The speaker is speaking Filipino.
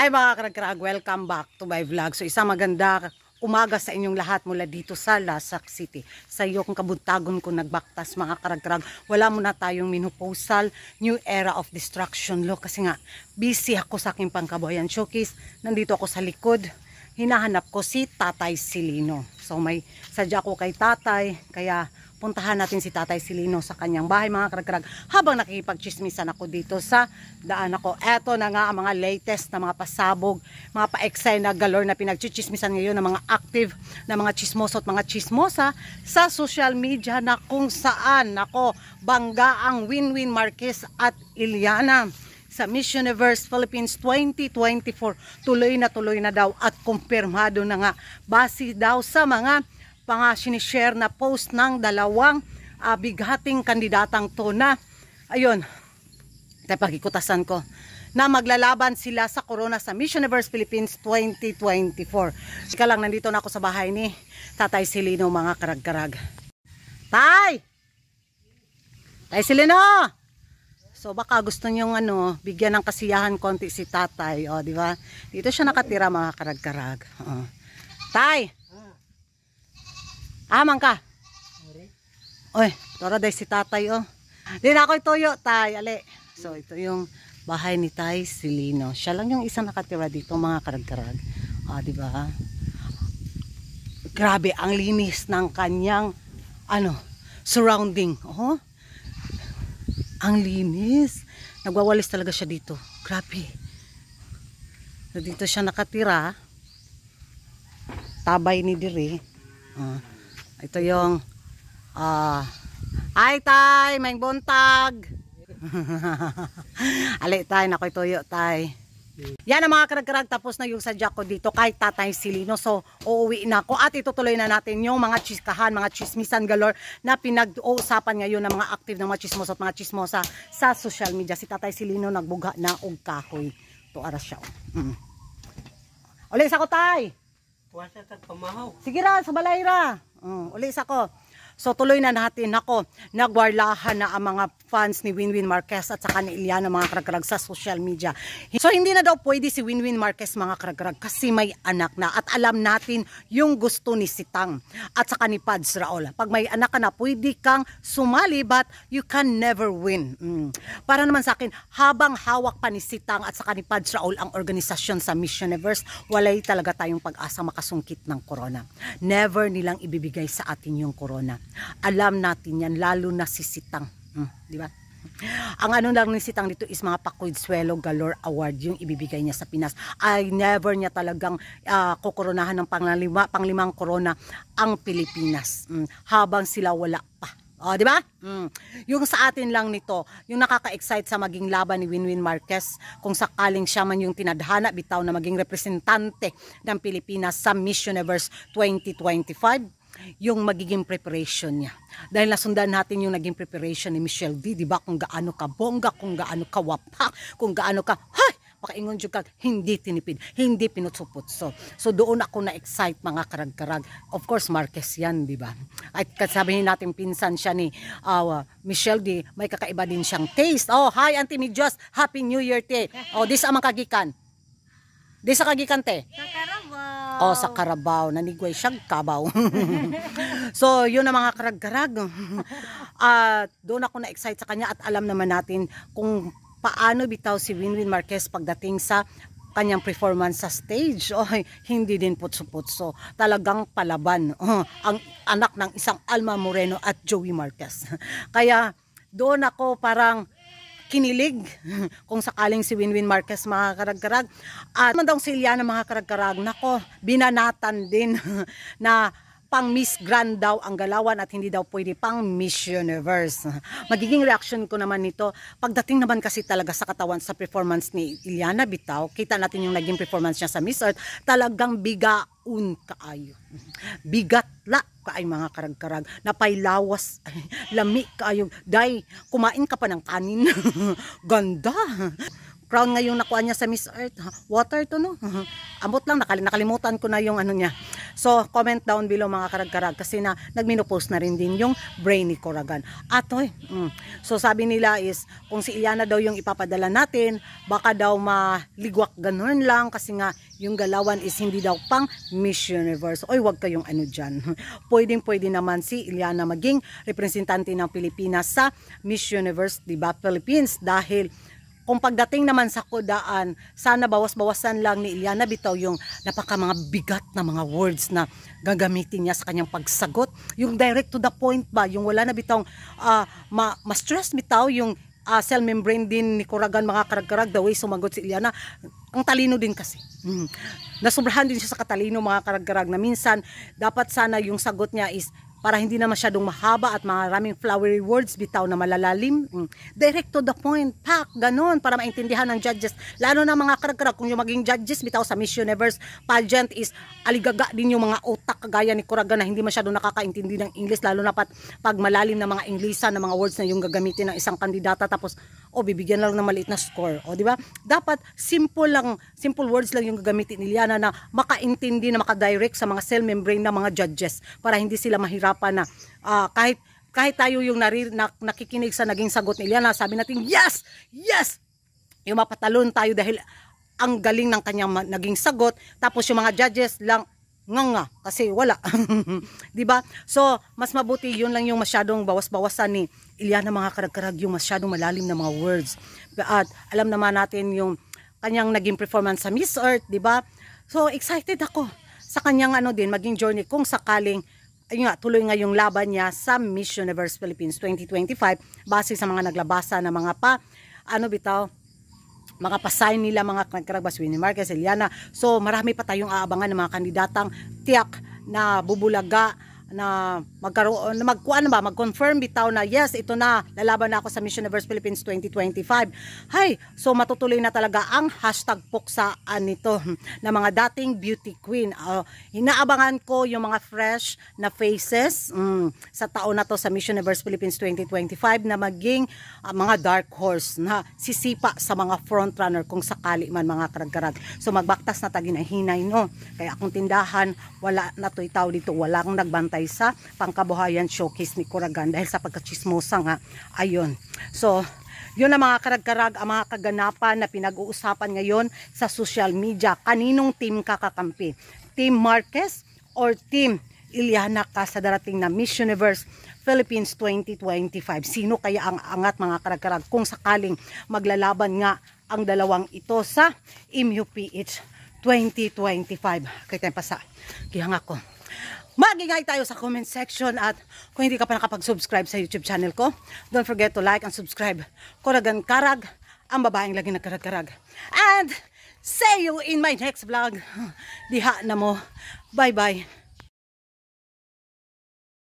Hi mga karagkarag, welcome back to my vlog. So isang maganda umaga sa inyong lahat mula dito sa Lasak City. Sa iyo kung kabuntagon ko nagbaktas mga karagkarag, wala muna tayong minoposal new era of destruction lo kasi nga busy ako sa aking pangkabuhayan showcase. Nandito ako sa likod, hinahanap ko si Tatay Silino. So may sadya ko kay Tatay, kaya puntahan natin si Tatay Silino sa kanyang bahay mga karagkarag habang nakikipagchismisan ako dito sa daan ako. Eto na nga ang mga latest na mga pasabog, mga pa-excite na galore na pinagchichismisan ngayon ng mga active na mga chismoso at mga chismosa sa social media na kung saan ako bangga ang Winwin Marquez at Iliana sa Miss Universe Philippines 2024. Tuloy na daw at kumpirmado na nga base daw sa mga sinishare na post ng dalawang bighating kandidatang to na ayun, pagkikutasan ko na maglalaban sila sa corona sa Miss Universe Philippines 2024. Ika lang, nandito na ako sa bahay ni Tatay Silino mga karagkarag. Tay Silino! So baka gusto nyong bigyan ng kasiyahan konti si Tatay, di ba? Dito siya nakatira mga karagkarag. Tay! Amang ka. Oy, tara day si Tatay Di na ako ituyo, Tay. Ali. So ito yung bahay ni Tay Silino. Siya lang yung isang nakatira dito mga karagkarag. Di ba? Grabe ang linis ng kanyang surrounding. Ang linis. Nagwawalis talaga siya dito. Grabe. So dito siya nakatira. Tabay ni Diri. Ito yung ay Tay, may buntag. Ali Tay, nakoy tuyo Tay. Yan ang mga karagkarag, tapos na yung sadya ko dito kay Tatay Silino. So uuwi na ako at itutuloy na natin yung mga chiskahan, mga chismisan galore na pinag-uusapan ngayon ng mga active ng mga chismoso at mga chismosa sa social media. Si Tatay Silino nagbugha na og kahoy. To aras siya. Ulis ako Tay. Sige ra, sa balay ra. Ulis ako. So tuloy na natin ako. Nagwarlahan na ang mga fans ni Winwin Marquez at saka ni Iliana mga karagkarag sa social media. So hindi na daw pwede si Winwin Marquez mga karagkarag kasi may anak na at alam natin yung gusto ni Sitang at saka ni Pads Raul. Pag may anak ka na, pwede kang sumali but you can never win. Para naman sa akin, habang hawak pa ni Sitang at saka ni Pads Raul ang organisasyon sa Miss Universe, walay talaga tayong pag-asa makasungkit ng corona. Never nilang ibibigay sa atin yung corona. Alam natin yan, lalo na si Sitang. Di ba? Ang lang ni Sitang dito is mga Pakuidsuelo Galore Award yung ibibigay niya sa Pinas. Ay never niya talagang kukoronahan ng panglimang corona ang Pilipinas. Habang sila wala pa. Di ba? Yung sa atin lang nito, yung nakaka-excite sa maging laban ni Winwin Marquez kung sakaling siya man yung tinadhana bitaw na maging representante ng Pilipinas sa Miss Universe 2025. Yung magiging preparation niya. Dahil nasundan natin yung naging preparation ni Michelle D, di ba? Kung gaano ka bongga, kung gaano ka wapak, kung gaano ka, pakaingon dyan ka, hindi tinipid, hindi pinutsuputso. So doon ako na-excite mga karagkarag. Of course, Marquez yan, di ba? At sabihin natin pinsan siya ni Michelle D, may kakaiba din siyang taste. Hi Auntie Midyos, Happy New Year te. This amang kagikan. Di sa kagikan te? Sa Carabao. Sa Carabao. Nanigway siyang kabaw. So, yun ang mga karagkarag. Doon ako na-excite sa kanya at alam naman natin kung paano bitaw si Winwin Marquez pagdating sa kanyang performance sa stage. Hindi din putso-putso. Talagang palaban. Ang anak ng isang Alma Moreno at Joey Marquez. Kaya, doon ako parang kinilig kung sakaling si Winwin Marquez mga karagkarag. At mandang si Iliana mga karagkarag, nako, binanatan din na pang Miss Grand daw ang galawan at hindi daw pwede pang Miss Universe. Magiging reaction ko naman nito, pagdating naman kasi talaga sa katawan sa performance ni Iliana bitaw, kita natin yung naging performance niya sa Miss Earth, talagang bigaun kaayo. Bigatla kaay mga karagkarag, napailawas, lami kaayo, day, kumain ka pa ng kanin. Ganda. crown nga yung nakuha niya sa Miss Earth. Water to, no? Ambot lang, nakalimutan ko na yung ano niya. So, comment down below mga karag-karag kasi na nagminopost na rin din yung brain ni Kuragan. Atoy. So, sabi nila is, kung si Iliana daw yung ipapadala natin, baka daw maligwak ganun lang kasi nga yung galawan is hindi daw pang Miss Universe. Oy, wag kayong ano dyan. Pwede naman si Iliana maging representante ng Pilipinas sa Miss Universe, diba, Philippines, dahil kung pagdating naman sa kudaan, sana bawas-bawasan lang ni Iliana bitaw yung napaka mga bigat na mga words na gagamitin niya sa kanyang pagsagot. Yung direct to the point ba, yung wala na bitaw ma-stress bitaw yung cell membrane din ni Kuragan mga karag-karag, the way sumagot si Iliana. Ang talino din kasi. Nasobrahan din siya sa katalino mga karag-karag na minsan dapat sana yung sagot niya is para hindi na masyadong mahaba at maraming flowery words bitaw na malalalim. Direct to the point, pak, ganun, para maintindihan ng judges. Lalo na mga karag-karag, kung yung maging judges bitaw sa Miss Universe pageant is aligaga din yung mga utak kagaya ni Kuragan na hindi masyadong nakakaintindi ng English, lalo na pag malalim na mga Inglesan na mga words na yung gagamitin ng isang kandidata, tapos bibigyan lang ng maliit na score. Di ba? Dapat simple words lang yung gagamitin ni Iliana na makaintindi, na makadirect sa mga cell membrane ng mga judges para hindi sila mahirapan na kahit tayo yung nakikinig sa naging sagot ni Iliana, sabi natin yes, yung mapatalon tayo dahil ang galing ng kanyang naging sagot, tapos yung mga judges lang nga kasi wala. Di ba? So mas mabuti yun lang yung masyadong bawas-bawasan ni Iliana mga karag-karag, yung masyadong malalim na mga words. At alam naman natin yung kanyang naging performance sa Miss Earth, di ba? So excited ako sa kanyang maging journey kung sakaling tuloy nga yung laban niya sa Miss Universe Philippines 2025 base sa mga naglabasa na mga mga pa-sign nila mga karag-karag, Winnie Marquez, Iliana. So marami pa tayong aabangan ng mga kandidatang tiyak na bubulaga na mag-confirm bitaw na yes, ito na, lalaban na ako sa Miss Universe Philippines 2025. So matutuloy na talaga ang hashtag puksaan nito na mga dating beauty queen. Inaabangan ko yung mga fresh na faces sa taon na to sa Miss Universe Philippines 2025 na maging mga dark horse na sisipa sa mga frontrunner kung sakali man mga karag-karag. So magbaktas na tagin ay hinay, no? Kaya akong tindahan, wala na to itaw dito, walang nagbantay sa pangkabuhayan showcase ni Kuragan dahil sa pagkachismosa nga. Ayun. So yun ang mga karag-karag, ang mga kaganapan na pinag-uusapan ngayon sa social media. Kaninong team kakakampi? Team Marquez or Team Iliana ka sa darating na Miss Universe Philippines 2025? Sino kaya ang angat mga karag-karag kung sakaling maglalaban nga ang dalawang ito sa MUPH 2025? Kaya tayo pa sa kihang ako. Magingay tayo sa comment section, at kung hindi ka pa nakapag-subscribe sa YouTube channel ko, don't forget to like and subscribe. Kuragan Karag, ang babaeng lagi nagkarag-karag. And see you in my next vlog. Diha na mo. Bye-bye.